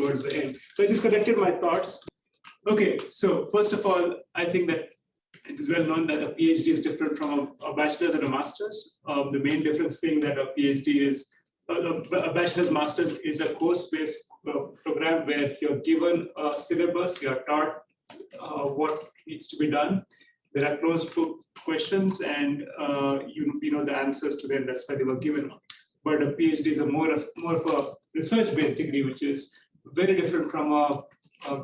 towards the end. So I just collected my thoughts. Okay, so first of all, I think that it is well known that a PhD is different from a bachelor's and a master's. The main difference being that a PhD is, a bachelor's master's is a course-based program where you're given a syllabus, you're taught what needs to be done. There are closed book questions and you know the answers to them, that's why they were given. But a PhD is more of a research-based degree, which is very different from a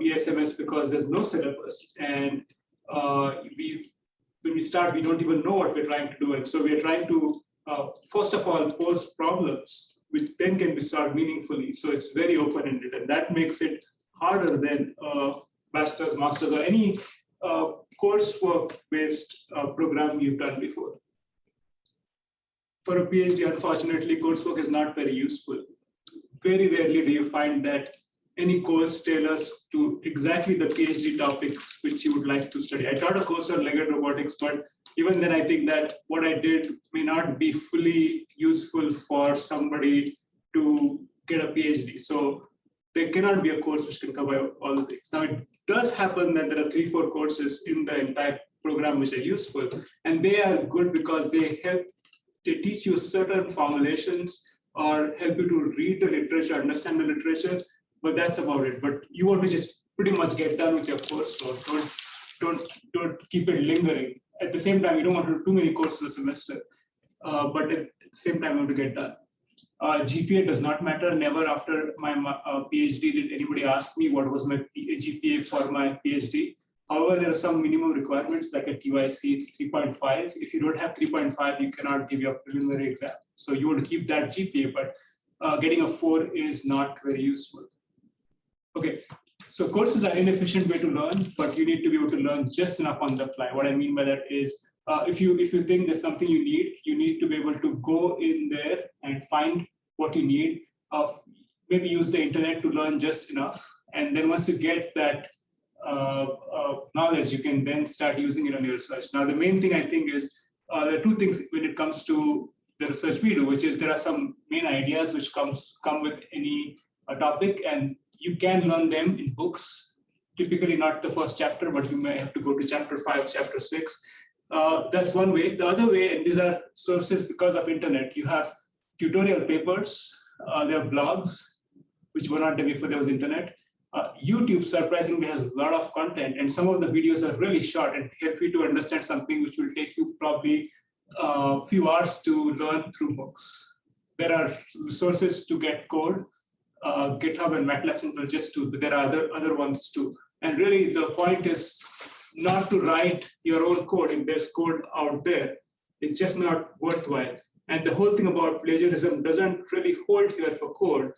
BSMS because there's no syllabus. And when we start, we don't even know what we're trying to do. And so we're trying to, first of all, pose problems, which then can be solved meaningfully. So it's very open-ended, and that makes it harder than bachelor's, master's, or any coursework-based program you've done before. For a PhD, unfortunately, coursework is not very useful. Very rarely do you find that any course tailors to exactly the PhD topics which you would like to study. I taught a course on legged robotics, but even then I think that what I did may not be fully useful for somebody to get a PhD. So there cannot be a course which can cover all the things. Now, it does happen that there are 3-4 courses in the entire program which are useful, and they are good because they teach you certain formulations or help you to read the literature, understand the literature, but that's about it. But you want to just pretty much get done with your course, so don't keep it lingering. At the same time, you don't want to do too many courses a semester, but at the same time, you want to get done. GPA does not matter. Never after my PhD did anybody ask me what was my GPA for my PhD. However, there are some minimum requirements, like at UIC, it's 3.5. If you don't have 3.5, you cannot give your preliminary exam. So you want to keep that GPA, but getting a 4 is not very useful. Okay, so courses are an inefficient way to learn, but you need to be able to learn just enough on the fly. What I mean by that is, if you think there's something you need to be able to go in there and find what you need. Maybe use the internet to learn just enough, and then once you get that knowledge, you can then start using it on your research. Now, the main thing I think is there are two things when it comes to the research we do, which is there are some main ideas which come with any topic, and you can learn them in books. Typically not the first chapter, but you may have to go to chapter 5, chapter 6. That's one way. The other way, and these are sources because of internet, you have tutorial papers, there are blogs, which were not there before there was internet. YouTube surprisingly has a lot of content, and some of the videos are really short and help you to understand something which will take you probably a few hours to learn through books. There are resources to get code, GitHub and MATLAB Simple just two, but there are other ones too. And really the point is not to write your own code if there's code out there. It's just not worthwhile. And the whole thing about plagiarism doesn't really hold here for code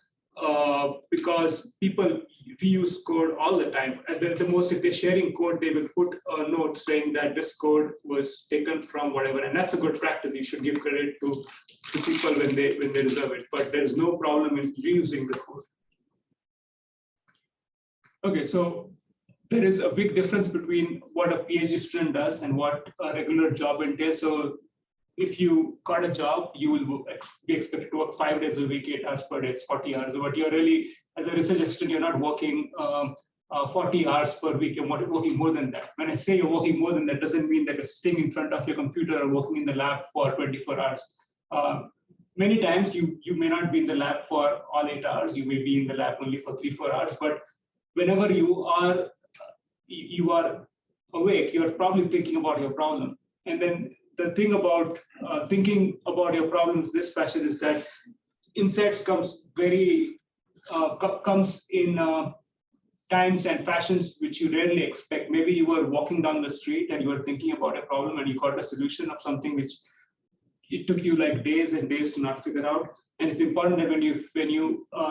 because people reuse code all the time. And then the most, if they're sharing code, they will put a note saying that this code was taken from whatever. And that's a good practice. You should give credit to people when they deserve it. But there's no problem in reusing the code. Okay, so there is a big difference between what a PhD student does and what a regular job entails. So if you got a job, you will be expected to work 5 days a week, 8 hours per day, it's 40 hours. But you're really, as a research assistant, you're not working 40 hours per week, you're working more than that. When I say you're working more than that, doesn't mean that you're sitting in front of your computer or working in the lab for 24 hours. Many times you may not be in the lab for all 8 hours, you may be in the lab only for 3-4 hours, but whenever you are awake, you're probably thinking about your problem. And then the thing about thinking about your problems this fashion is that insights comes in times and fashions which you rarely expect. Maybe you were walking down the street and you were thinking about a problem and you got a solution of something which it took you like days and days to not figure out. And it's important that when you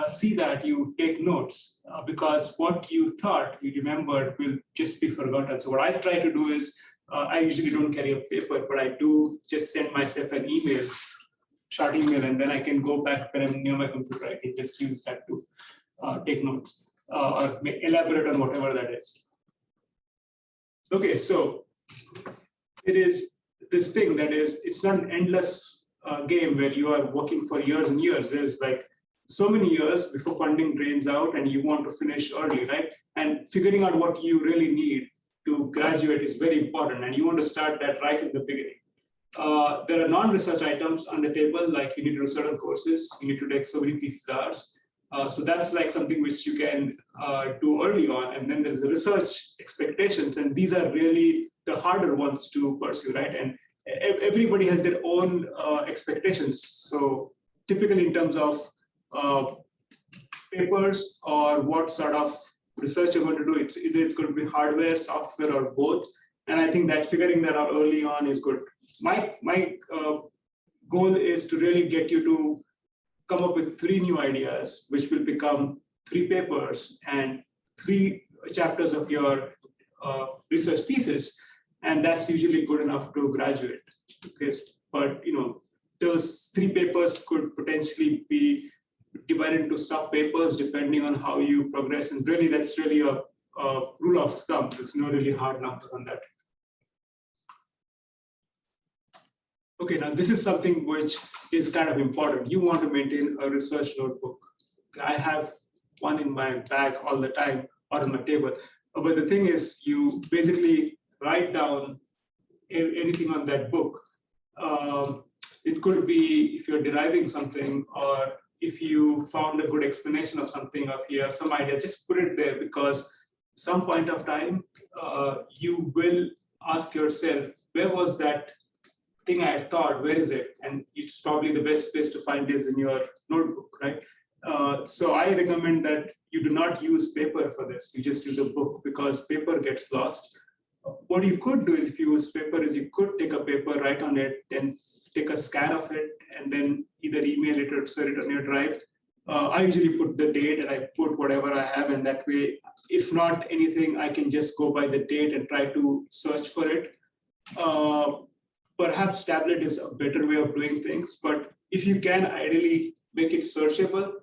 see that, you take notes because what you thought you remembered will just be forgotten. So what I try to do is, I usually don't carry a paper, but I do just send myself an email, short email, and then I can go back when I'm near my computer. I can just use that to take notes or elaborate on whatever that is. Okay, so it is this thing that is, it's not an endless game where you are working for years and years. There's like so many years before funding drains out and you want to finish early, right? And figuring out what you really need to graduate is very important, and you want to start that right in the beginning. There are non-research items on the table, like you need to do certain courses, you need to take so many thesis hours. So that's like something which you can do early on. And then there's the research expectations, and these are really the harder ones to pursue, right? And everybody has their own expectations. So typically in terms of papers or what sort of research you're going to do, it's going to be hardware, software, or both. And I think that figuring that out early on is good. My goal is to really get you to come up with 3 new ideas, which will become 3 papers and 3 chapters of your research thesis. And that's usually good enough to graduate. Okay, but those 3 papers could potentially be divided into sub-papers depending on how you progress. And really, that's really a rule of thumb. There's no really hard number on that. Okay, now this is something which is kind of important. You want to maintain a research notebook. I have one in my bag all the time or on my table. But the thing is, you basically write down anything on that book. It could be if you're deriving something, or if you found a good explanation of something, or if you have some idea, just put it there, because some point of time, you will ask yourself, where was that thing I had thought, where is it? And it's probably the best place to find is in your notebook, right? So I recommend that you do not use paper for this. You just use a book, because paper gets lost. What you could do is, if you use paper, is you could take a paper, write on it, and take a scan of it, and then either email it or share it on your drive. I usually put the date, and I put whatever I have, and that way, if not anything, I can just go by the date and try to search for it. Perhaps tablet is a better way of doing things, but if you can ideally make it searchable,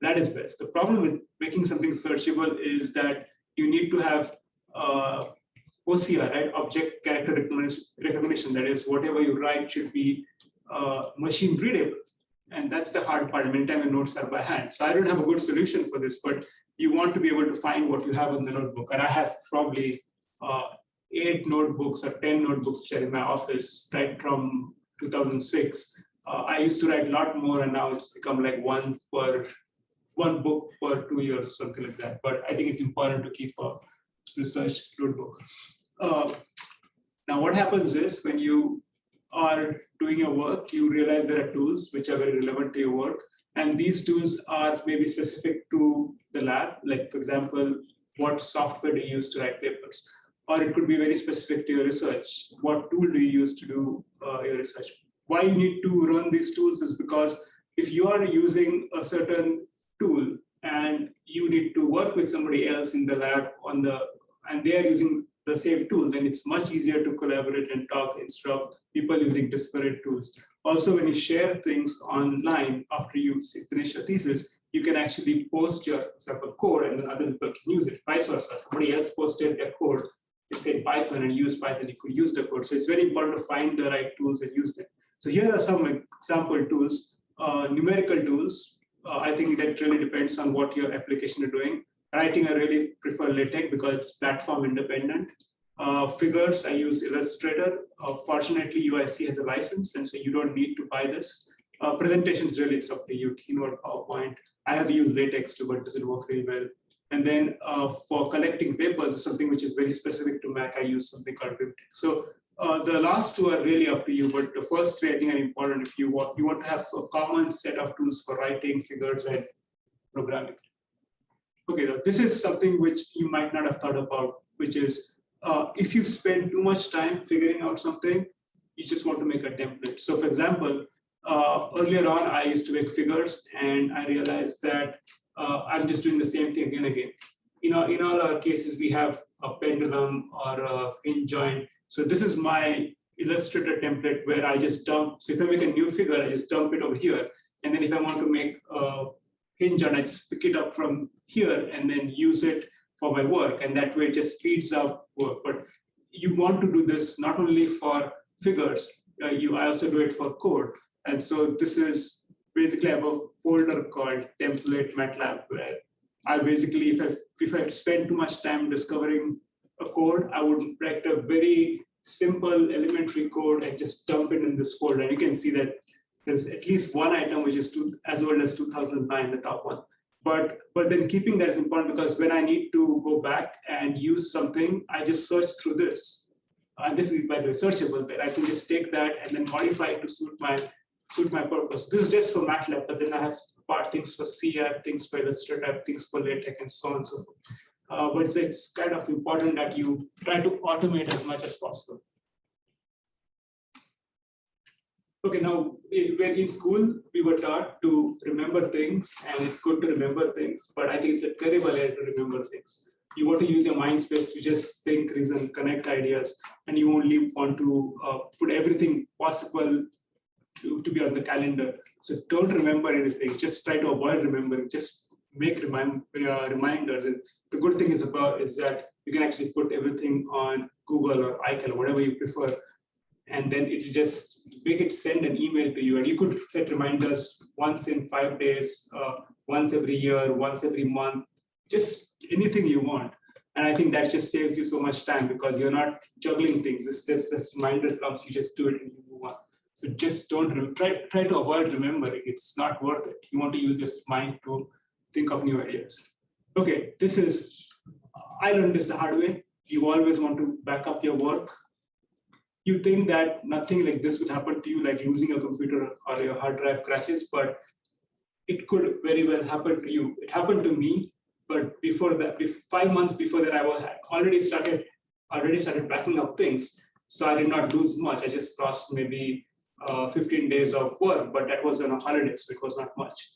that is best. The problem with making something searchable is that you need to have OCR, right? Object character recognition. That is, whatever you write should be machine readable. And that's the hard part. Many times the notes are by hand. So I don't have a good solution for this, but you want to be able to find what you have on the notebook. And I have probably 8 notebooks or 10 notebooks which are in my office right from 2006. I used to write a lot more, and now it's become like one book per 2 years or something like that. But I think it's important to keep a research notebook. Now, what happens is, when you are doing your work, you realize there are tools which are very relevant to your work. And these tools are maybe specific to the lab. Like, for example, what software do you use to write papers? Or it could be very specific to your research. What tool do you use to do your research? Why you need to run these tools is because if you are using a certain tool and you need to work with somebody else in the lab and they are using the same tool, then it's much easier to collaborate and talk instead of people using disparate tools. Also, when you share things online after you finish your thesis, you can actually post your, for example, code, and then other people can use it. Vice versa, somebody else posted their code, let's say Python, and use Python, you could use the code. So it's very important to find the right tools and use them. So here are some example tools, numerical tools. I think that really depends on what your application is doing. Writing, I really prefer LaTeX because it's platform independent. Figures, I use Illustrator. Fortunately, UIC has a license, and so you don't need to buy this. Presentations, really, it's up to you. Keynote, PowerPoint. I have used LaTeX too, but it doesn't work really well. And then for collecting papers, something which is very specific to Mac, I use something called BibTeX. So the last 2 are really up to you, but the first 3 I think are important if you want to have a common set of tools for writing, figures, and programming. Okay, now this is something which you might not have thought about, which is if you spend too much time figuring out something, you just want to make a template. So for example, earlier on, I used to make figures, and I realized that I'm just doing the same thing again and again. In all our cases, we have a pendulum or a hinge joint. So this is my Illustrator template where I just dump. So if I make a new figure, I just dump it over here. And then if I want to make a hinge joint, I just pick it up from here and then use it for my work. And that way it just speeds up work. But you want to do this not only for figures, I also do it for code. And so this is basically I have a folder called template MATLAB, where I basically, if I spend too much time discovering a code, I would write a very simple elementary code and just dump it in this folder. And you can see that there's at least one item which is as old as 2009, the top one. But then keeping that is important, because when I need to go back and use something, I just search through this. And this is, by the way, searchable, but I can just take that and then modify it to suit my purpose. This is just for MATLAB, but then I have things for C, I have things for Illustrator, I have things for LaTeX, and so on and so forth. But it's kind of important that you try to automate as much as possible. Okay, now when in school, we were taught to remember things, and it's good to remember things, but I think it's a terrible idea to remember things. You want to use your mind space to just think, reason, connect ideas, and you only want to put everything possible to be on the calendar. So don't remember anything, just try to avoid remembering, just make reminders. And the good thing is that you can actually put everything on Google or iCal, whatever you prefer, and then it'll just make it send an email to you. And you could set reminders once in 5 days, once every year, once every month, just anything you want. And I think that just saves you so much time, because you're not juggling things. It's just this reminder comes, you just do it and you move on. So just don't try to avoid remembering. It's not worth it. You want to use your mind to think of new ideas. Okay, I learned this the hard way. You always want to back up your work. You think that nothing like this would happen to you, like losing a computer or your hard drive crashes, but it could very well happen to you. It happened to me, but before that, 5 months before that, I had already started backing up things. So I did not lose much. I just lost maybe 15 days of work, but that was on a holiday, so it was not much.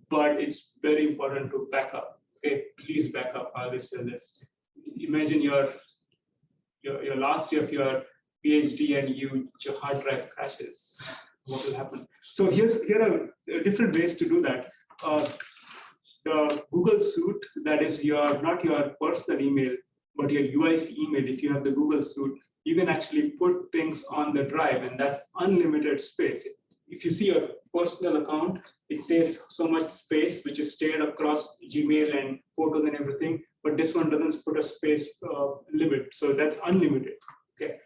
But it's very important to back up. Okay, please back up. I always tell this. Imagine your last year of your Ph.D. and your hard drive crashes. What will happen? So here are different ways to do that. The Google Suite, that is not your personal email, but your UIC email. If you have the Google Suite, you can actually put things on the drive, and that's unlimited space. If you see your personal account, it says so much space, which is shared across Gmail and photos and everything, but this one doesn't put a space limit, so that's unlimited. Okay.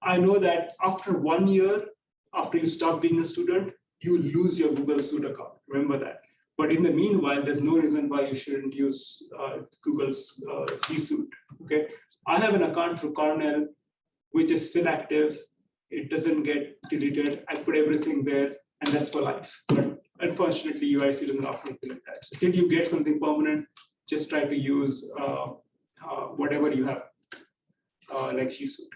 I know that after 1 year, after you stop being a student, you lose your Google Suite account. Remember that. But in the meanwhile, there's no reason why you shouldn't use Google's G Suite. Okay. I have an account through Cornell, which is still active. It doesn't get deleted. I put everything there, and that's for life. But unfortunately, UIC doesn't offer anything like that. So till you get something permanent, just try to use whatever you have, like G Suite.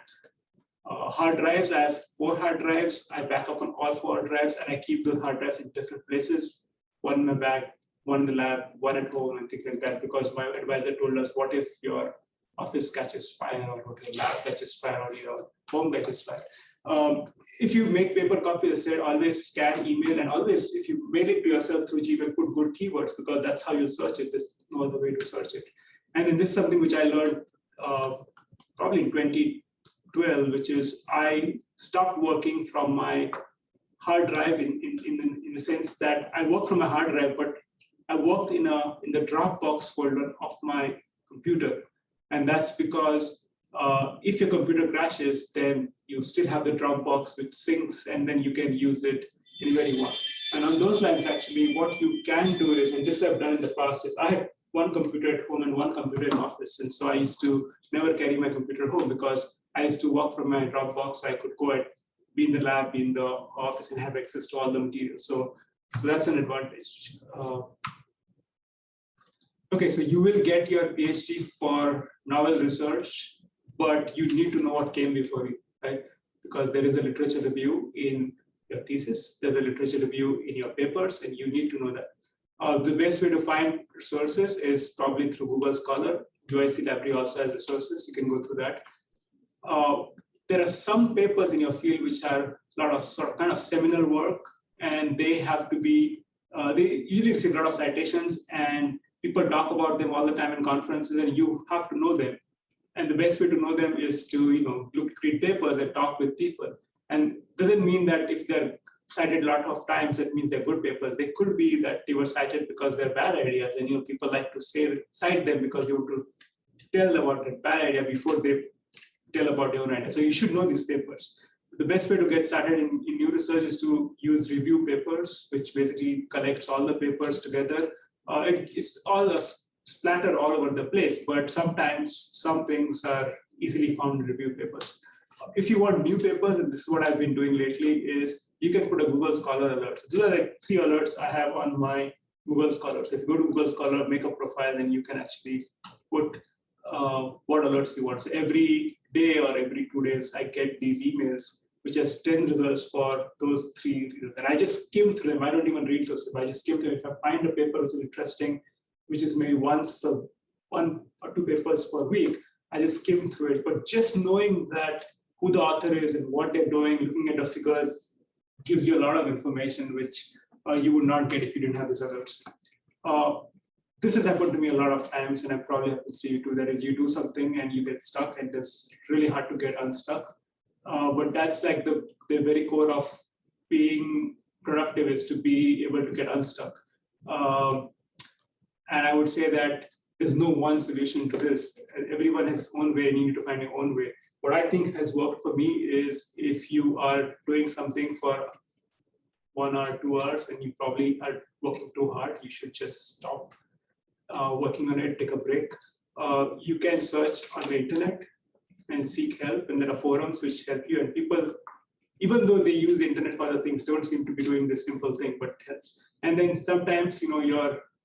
Hard drives, I have 4 hard drives. I back up on all 4 hard drives, and I keep those hard drives in different places. One in my bag, one in the lab, one at home, and things like that. Because my advisor told us, what if your office catches fire, or what if your lab catches fire, or your home catches fire? If you make paper copies, I said, always scan email, and always, if you mail it to yourself through Gmail, put good keywords, because that's how you search it. There's no other way to search it. And then this is something which I learned probably in 2012, which is I stopped working from my hard drive in the sense that I work from my hard drive, but I work in the Dropbox folder of my computer. And that's because if your computer crashes, then you still have the Dropbox which syncs, and then you can use it anywhere you want. And on those lines, actually, what you can do is, and this I've done in the past, is I had one computer at home and one computer in office. And so I used to never carry my computer home, because I used to work from my Dropbox. So I could go and be in the lab, be in the office, and have access to all the material. So that's an advantage. Okay, so you will get your PhD for novel research, but you need to know what came before you, right? Because there is a literature review in your thesis, there's a literature review in your papers, and you need to know that. The best way to find resources is probably through Google Scholar. UIC Library also has resources, you can go through that. There are some papers in your field which are a lot of sort of kind of seminal work, and they have to be, they usually receive a lot of citations, and people talk about them all the time in conferences, and you have to know them. And the best way to know them is to read papers and talk with people. And doesn't mean that if they're cited a lot of times, that means they're good papers. They could be that they were cited because they're bad ideas, and people like to cite them because they want to tell about a bad idea before they tell about their own idea. So you should know these papers. The best way to get started in new research is to use review papers, which basically collects all the papers together. It's all a splatter all over the place, but sometimes some things are easily found in review papers. If you want new papers, and this is what I've been doing lately, is you can put a Google Scholar alert. So these are like 3 alerts I have on my Google Scholar. So if you go to Google Scholar, make a profile, then you can actually put what alerts you want. So every day or every 2 days, I get these emails which has 10 results for those 3 readers. And I just skim through them. I don't even read those. I just skim through them. If I find a paper which is interesting, which is maybe one or 2 papers per week, I just skim through it. But just knowing that who the author is and what they're doing, looking at the figures, gives you a lot of information which you would not get if you didn't have these alerts. This has happened to me a lot of times, and I probably happens to you too. That is, you do something and you get stuck, and it's really hard to get unstuck. But that's like the very core of being productive, is to be able to get unstuck. And I would say that there's no one solution to this. Everyone has his own way, and you need to find your own way. What I think has worked for me is, if you are doing something for 1 or 2 hours and you probably are working too hard, you should just stop working on it, take a break. You can search on the internet and seek help, and there are forums which help you. And people, even though they use the internet for other things, don't seem to be doing this simple thing, but it helps. And then sometimes,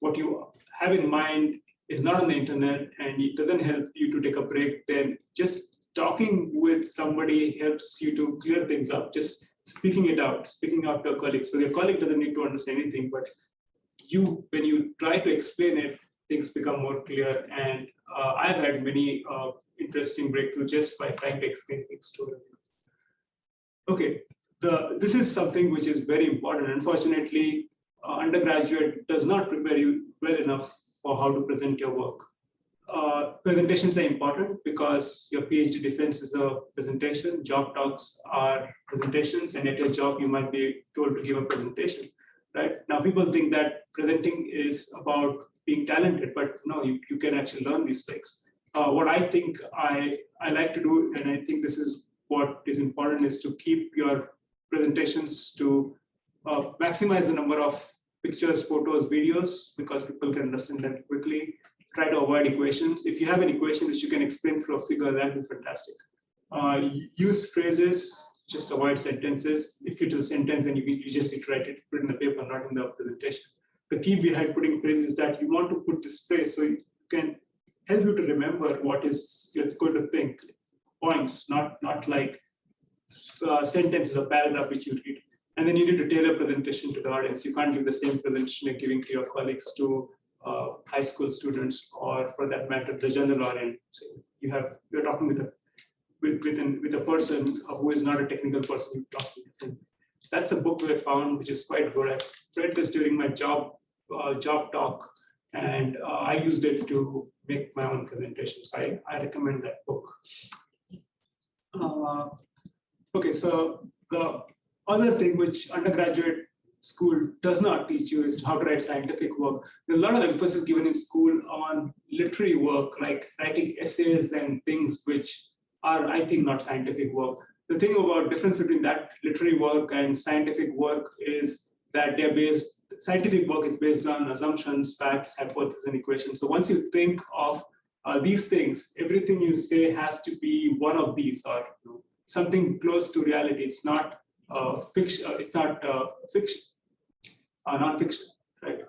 what you have in mind is not on the internet, and it doesn't help you to take a break. Then just talking with somebody helps you to clear things up. Just speaking out to a colleague. So your colleague doesn't need to understand anything, but when you try to explain it, things become more clear. And I've had many interesting breakthroughs just by trying to explain things to them. Okay, this is something which is very important. Unfortunately, undergraduate does not prepare you well enough for how to present your work. Presentations are important because your PhD defense is a presentation. Job talks are presentations, and at your job, you might be told to give a presentation. Right? Now, people think that presenting is about being talented, but no, you can actually learn these things. What I think I like to do, and I think this is what is important, is to keep your presentations to maximize the number of pictures, photos, videos, because people can understand them quickly. Try to avoid equations. If you have an equation which you can explain through a figure, that would be fantastic. Use phrases, just avoid sentences. If it is a sentence, then you just need to write it, put it in the paper, not in the presentation. The key behind putting phrases is that you want to put this phrase so it can help you to remember what is you're going to think. Points, not like sentences or paragraph which you read. And then you need to tailor presentation to the audience. You can't give the same presentation you're giving to your colleagues to high school students, or for that matter, the general audience. So you're talking with a person who is not a technical person. You talk with them. That's a book I found which is quite good. I read this during my job talk, and I used it to make my own presentations. I recommend that book. Okay, so the other thing which undergraduate school does not teach you is how to write scientific work. There's a lot of emphasis given in school on literary work, like writing essays and things which are, I think, not scientific work. The thing about difference between that literary work and scientific work is that scientific work is based on assumptions, facts, hypotheses, and equations. So once you think of these things, everything you say has to be one of these, or something close to reality. It's not fiction. It's not fiction, non-fiction, right?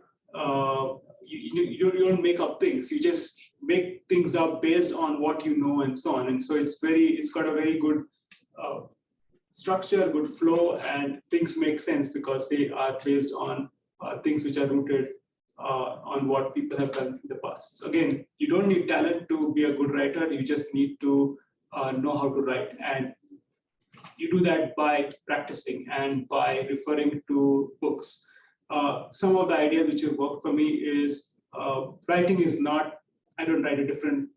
You don't make up things. You just make things up based on what you know and so on. And so it's got a very good structure, good flow, and things make sense because they are based on things which are rooted on what people have done in the past. So again, you don't need talent to be a good writer. You just need to know how to write. And you do that by practicing and by referring to books. Some of the ideas which have worked for me is writing is not, I don't write a different,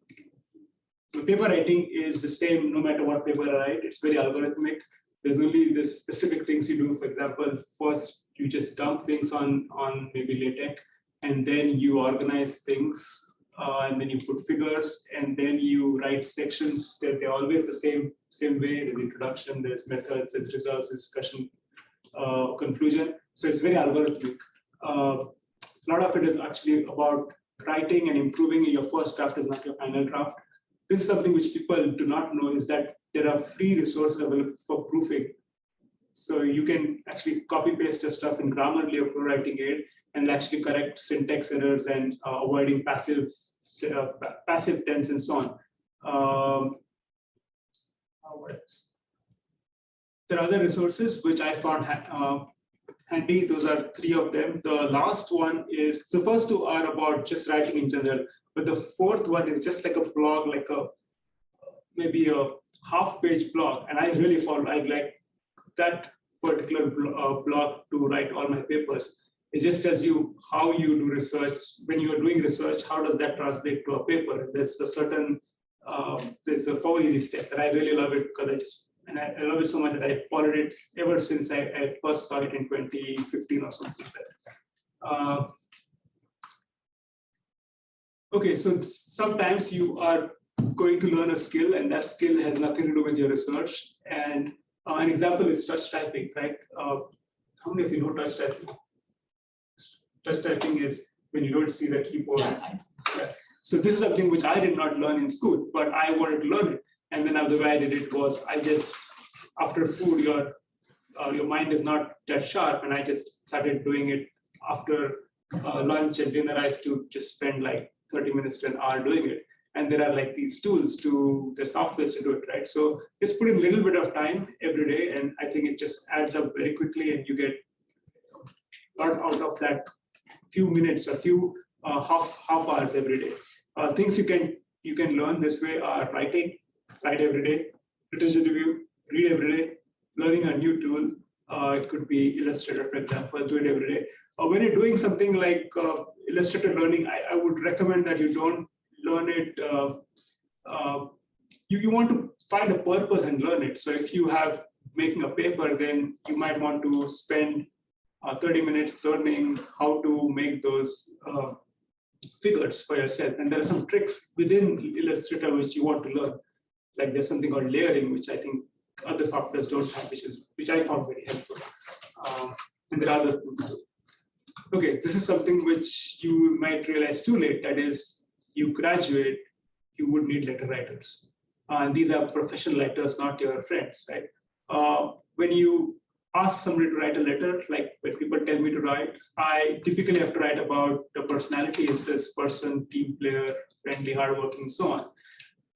paper writing is the same no matter what paper I write. It's very algorithmic. There's only this specific things you do. For example, first you just dump things on maybe LaTeX, and then you organize things, and then you put figures, and then you write sections. They're always the same way. There's introduction, there's methods, there's results, discussion, conclusion. So it's very algorithmic. A lot of it is actually about writing and improving. Your first draft is not your final draft. This is something which people do not know, is that there are free resources available for proofing. So you can actually copy paste your stuff in Grammarly or ProWriting Aid and actually correct syntax errors and avoiding passive tense and so on. What else? There are other resources which I found handy. Those are 3 of them. The last one is, the first 2 are about just writing in general, but the 4th one is just like a blog, like maybe a half-page blog, and I really follow. I like that particular blog to write all my papers. It just tells you how you do research. When you are doing research, how does that translate to a paper? There's a certain, there's a 4 easy steps, and I really love it because I love it so much that I followed it ever since I first saw it in 2015 or something like that. Okay, so sometimes you are going to learn a skill, and that skill has nothing to do with your research. And an example is touch typing, right? How many of you know touch typing? Touch typing is when you don't see the keyboard. Yeah. So this is something which I did not learn in school, but I wanted to learn it. And then the way I did it was, I just, after food, your mind is not that sharp, and I just started doing it after lunch and dinner. I used to just spend like 30 minutes to an hour doing it. And there are like these tools the softwares to do it, right? So just put in a little bit of time every day, and I think it just adds up very quickly, and you get a lot out of that few minutes, a few half hours every day. Things you can learn this way are writing, write every day, literature review, read every day, learning a new tool. It could be Illustrator, for example, do it every day. When you're doing something like Illustrator learning, I would recommend that you don't learn it. You want to find a purpose and learn it. So if you have making a paper, then you might want to spend 30 minutes learning how to make those figures for yourself. And there are some tricks within Illustrator which you want to learn. Like there's something called layering, which I think other softwares don't have, which I found very helpful. And there are other things too. Okay, this is something which you might realize too late. That is, you graduate, you would need letter writers. And these are professional writers, not your friends, right? When you ask somebody to write a letter, like when people tell me to write, I typically have to write about the personality. Is this person team player, friendly, hardworking, so on.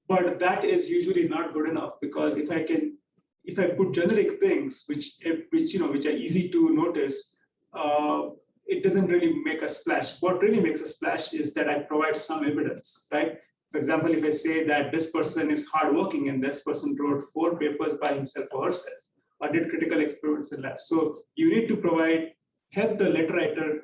But that is usually not good enough, because if I put generic things which are easy to notice, it doesn't really make a splash. What really makes a splash is that I provide some evidence, right? For example, if I say that this person is hardworking and this person wrote 4 papers by himself or herself, or did critical experiments in lab. So you need to help the letter writer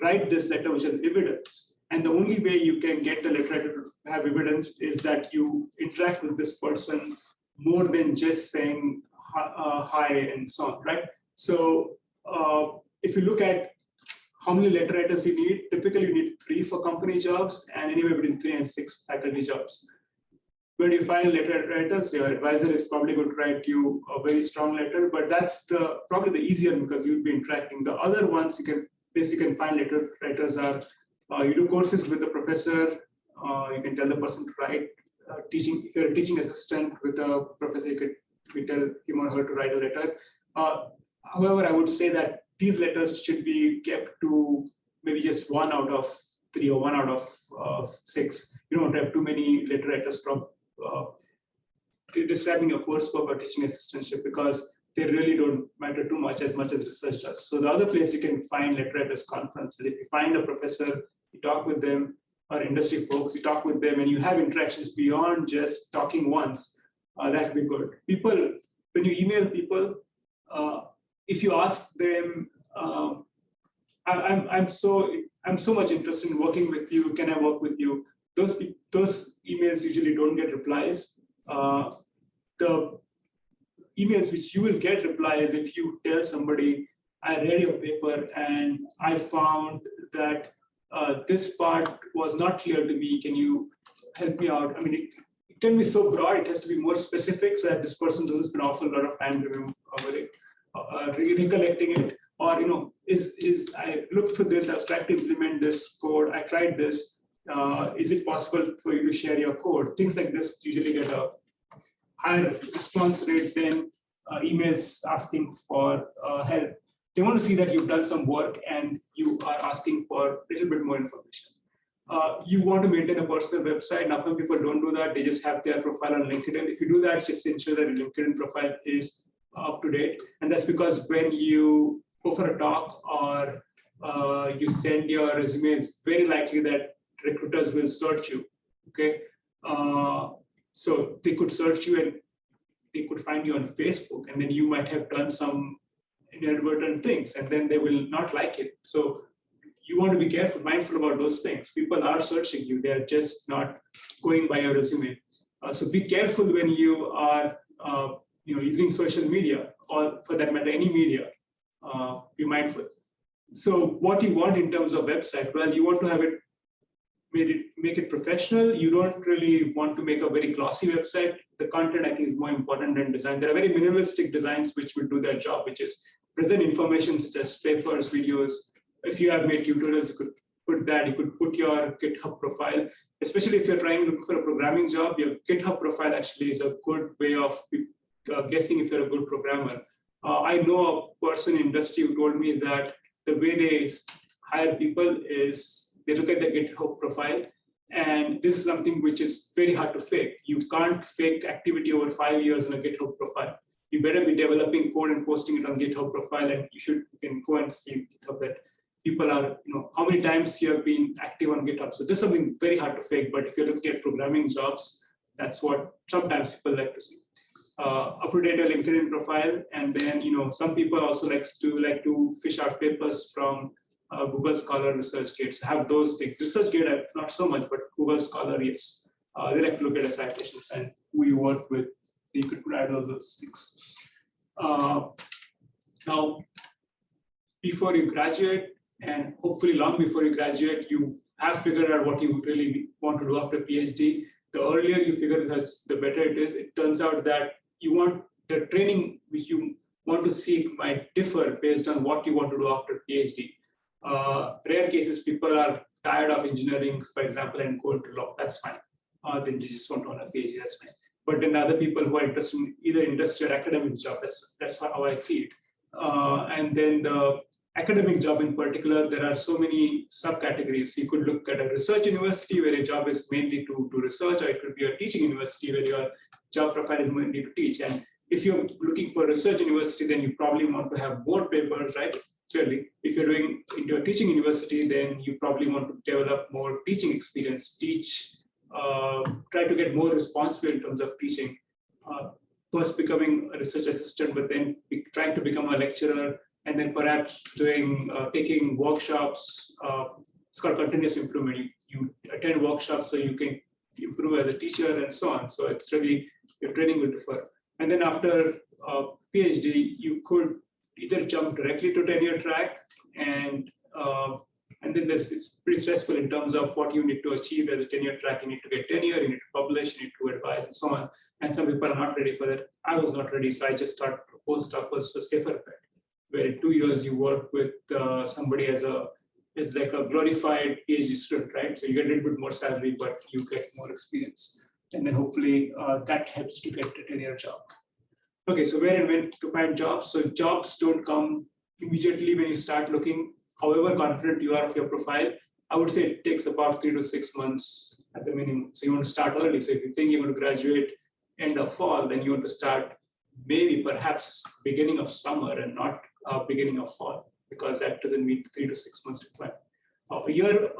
write this letter which has evidence. And the only way you can get the letter writer to have evidence is that you interact with this person more than just saying hi and so on, right? So if you look at how many letter writers you need, typically you need 3 for company jobs and anywhere between 3 and 6 faculty jobs. Where do you find letter writers? Your advisor is probably going to write you a very strong letter, but that's probably the easier one because you'll be interacting. The other ones you can find letter writers are, you do courses with the professor, you can tell the person to write. If you're a teaching assistant with a professor, you tell him or her to write a letter. However, I would say that these letters should be kept to maybe just 1 out of 3 or 1 out of 6. You don't want to have too many letter writers from describing your coursework or teaching assistantship, because they really don't matter too much as research does. So the other place you can find letter writers conferences. If you find a professor, you talk with them, or industry folks, you talk with them, and you have interactions beyond just talking once. That would be good. People, when you email people, if you ask them, I'm so much interested in working with you. Can I work with you? Those emails usually don't get replies. emails which you will get replies if you tell somebody, I read your paper and I found that this part was not clear to me. Can you help me out? I mean, it can be so broad. It has to be more specific so that this person doesn't spend an awful lot of time recollecting it. Or, I looked through this, I was trying to implement this code, I tried this. Is it possible for you to share your code? Things like this usually get a higher response rate than emails asking for help. They want to see that you've done some work and you are asking for a little bit more information. You want to maintain a personal website. Now, some people don't do that. They just have their profile on LinkedIn. If you do that, just ensure that your LinkedIn profile is up to date. And that's because when you go for a talk or you send your resume, it's very likely that recruiters will search you. Okay. So they could search you and they could find you on Facebook, and then you might have done some inadvertent things, and then they will not like it. So you want to be careful, mindful about those things. People are searching you; they are just not going by your resume. So be careful when you are, using social media, or for that matter, any media. Be mindful. So what you want in terms of website? Well, you want to have it. Make it professional. You don't really want to make a very glossy website. The content, I think, is more important than design. There are very minimalistic designs which will do their job, which is present information such as papers, videos. If you have made tutorials, you could put that. You could put your GitHub profile, especially if you're trying to look for a programming job. Your GitHub profile actually is a good way of guessing if you're a good programmer. I know a person in industry who told me that the way they hire people is they look at the GitHub profile, and this is something which is very hard to fake. You can't fake activity over 5 years on a GitHub profile. You better be developing code and posting it on GitHub profile, and you can go and see GitHub that people are, how many times you have been active on GitHub. So this is something very hard to fake, but if you're looking at programming jobs, that's what sometimes people like to see. Up-to-date LinkedIn profile, and then some people also like to fish out papers from Google Scholar, ResearchGate. So have those things. ResearchGate, not so much, but Google Scholar, yes. They like to look at the citations and who you work with. So you could add all those things. Now, before you graduate, and hopefully long before you graduate, you have figured out what you really want to do after PhD. The earlier you figure this out, the better it is. It turns out that you want the training which you want to seek might differ based on what you want to do after PhD. Rare cases, people are tired of engineering, for example, and go into law. That's fine. Then they just want to on a PhD. That's fine. But then other people who are interested in either industry or academic job, that's how I see it. And then the academic job in particular, there are so many subcategories. You could look at a research university where your job is mainly to research, or it could be a teaching university where your job profile is mainly to teach. And if you're looking for a research university, then you probably want to have more papers, right? Clearly, if you're doing into a teaching university, then you probably want to develop more teaching experience, try to get more responsible in terms of teaching. First becoming a research assistant, but then trying to become a lecturer, and then perhaps taking workshops. It's called continuous improvement. You attend workshops so you can improve as a teacher and so on. So it's really, your training will differ. And then after PhD, you could either jump directly to tenure track, and then it's pretty stressful in terms of what you need to achieve as a tenure track. You need to get tenure, you need to publish, you need to advise, and so on. And some people are not ready for that. I was not ready, so I just thought postdoc was a safer bet, where in 2 years you work with somebody as like a glorified PhD student, right? So you get a little bit more salary, but you get more experience, and then hopefully that helps to get a tenure job. Okay, so where and when to find jobs? So jobs don't come immediately when you start looking. However confident you are of your profile, I would say it takes about 3 to 6 months at the minimum. So you want to start early. So if you think you're going to graduate end of fall, then you want to start maybe perhaps beginning of summer and not beginning of fall, because that doesn't meet 3 to 6 months requirement. A year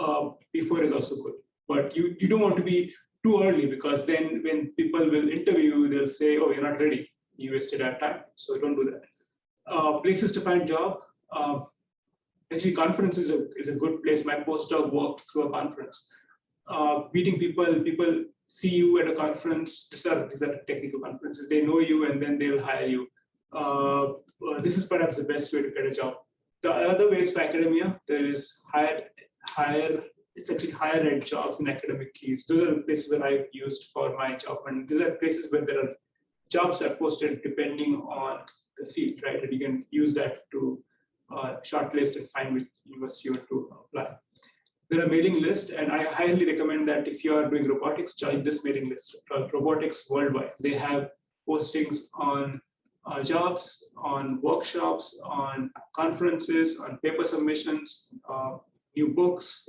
before is also good, but you don't want to be too early, because then when people will interview you, they'll say, oh, you're not ready. You wasted our time. So don't do that. Places to find job. Actually, conference is a good place. My postdoc worked through a conference. Meeting people see you at a conference. These are technical conferences. They know you and then they'll hire you. This is perhaps the best way to get a job. The other ways for academia, there is essentially higher ed jobs in academic keys. Those are the places where I've used for my job. And these are places where there are jobs are posted depending on the field, right? And you can use that to shortlist and find which university you want to apply. There are mailing lists, and I highly recommend that if you are doing robotics, join this mailing list, Robotics Worldwide. They have postings on jobs, on workshops, on conferences, on paper submissions, new books,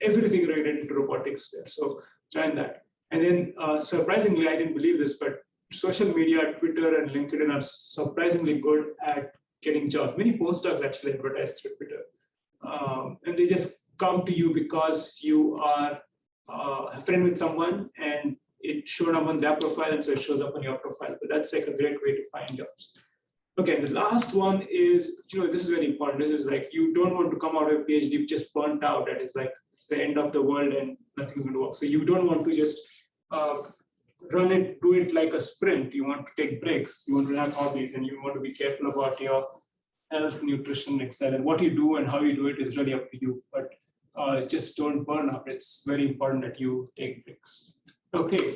everything related to robotics there. So join that. And then surprisingly, I didn't believe this, but social media, Twitter and LinkedIn are surprisingly good at getting jobs. Many postdocs actually advertise through Twitter. And they just come to you because you are a friend with someone and it showed up on their profile, and so it shows up on your profile. But that's like a great way to find jobs. Okay, the last one is, this is very important. This is like, you don't want to come out of a PhD just burnt out. That is like, it's the end of the world and nothing's going to work. So you don't want to just do it like a sprint. You want to take breaks. You want to have hobbies, and you want to be careful about your health, nutrition, etc. And what you do and how you do it is really up to you. But just don't burn out. It's very important that you take breaks. Okay.